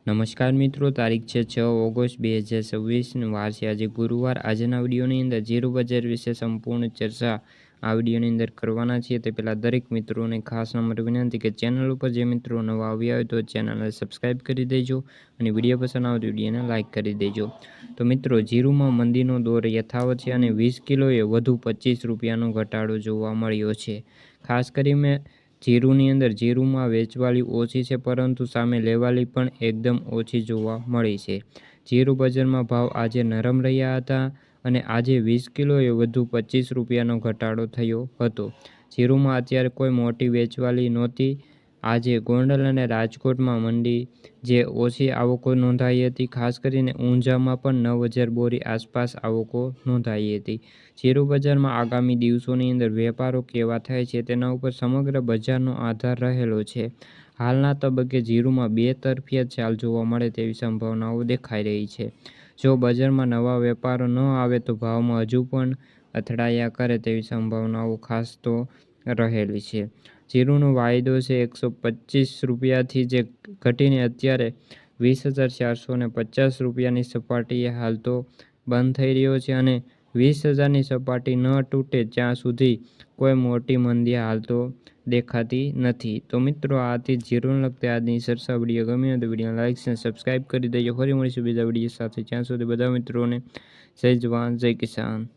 નમસ્કાર મિત્રો, તારીખ છે 6 ઓગસ્ટ 2026 વાર છે આજે ગુરુવાર। આજના વિડીયોની અંદર જીરું બજાર વિશે સંપૂર્ણ ચર્ચા આ વિડીયોની અંદર કરવાના છીએ। તે પહેલાં દરેક મિત્રોને ખાસ નમ્ર વિનંતી કે ચેનલ ઉપર જે મિત્રો નવા આવ્યા હોય તો ચેનલને સબસ્ક્રાઈબ કરી દેજો અને વિડીયો પસંદ આવે તો વિડીયોને લાઇક કરી દેજો। તો મિત્રો, જીરુંમાં મંદીનો દોર યથાવત છે અને 20 કિલોએ વધુ 25 રૂપિયાનો ઘટાડો જોવા મળ્યો છે। ખાસ કરીને જીરુંની અંદર જીરુંમાં વેચવાલી ઓછી છે પરંતુ સામે લેવાલી પણ એકદમ ઓછી જોવા મળી છે। જીરું બજારમાં ભાવ આજે નરમ રહ્યા હતા અને આજે 20 કિલોએ વધુ 25 રૂપિયાનો ઘટાડો થયો હતો। જીરુંમાં અત્યારે કોઈ મોટી વેચવાલી નહોતી। આજે ગોંડલ અને રાજકોટમાં મંડી જે ઓછી આવકો નોંધાઈ હતી। ખાસ કરીને ઊંઝામાં પણ 9000 બોરી આસપાસ આવકો નોંધાઈ હતી। જીરું બજારમાં આગામી દિવસોની અંદર વેપારો કેવા થાય છે તેના ઉપર સમગ્ર બજારનો આધાર રહેલો છે। હાલના તબક્કે જીરુંમાં બે તરફિયા ચાલ જોવા મળે તેવી સંભાવનાઓ દેખાઈ રહી છે। જો બજારમાં નવા વેપારો ન આવે તો ભાવમાં હજુ પણ અથડાયા કરે તેવી સંભાવનાઓ ખાસ તો રહેલી છે। જીરુંનો વાયદો છે 125 રૂપિયાથી જે ઘટીને અત્યારે 20,450 રૂપિયાની સપાટીએ હાલ તો બંધ થઈ રહ્યો છે અને 20,000ની સપાટી ન તૂટે ત્યાં સુધી કોઈ મોટી મંદી હાલ તો દેખાતી નથી। તો મિત્રો, આ હતી જીરુંને લગતી આજની ચર્ચા। વિડીયો ગમ્યો હોય તો વિડીયોને લાઇક અને સબસ્ક્રાઈબ કરી દેજો। ફરી મળીશું બીજા વિડીયો સાથે, ત્યાં સુધી બધા મિત્રોને જય જવાન જય કિસાન।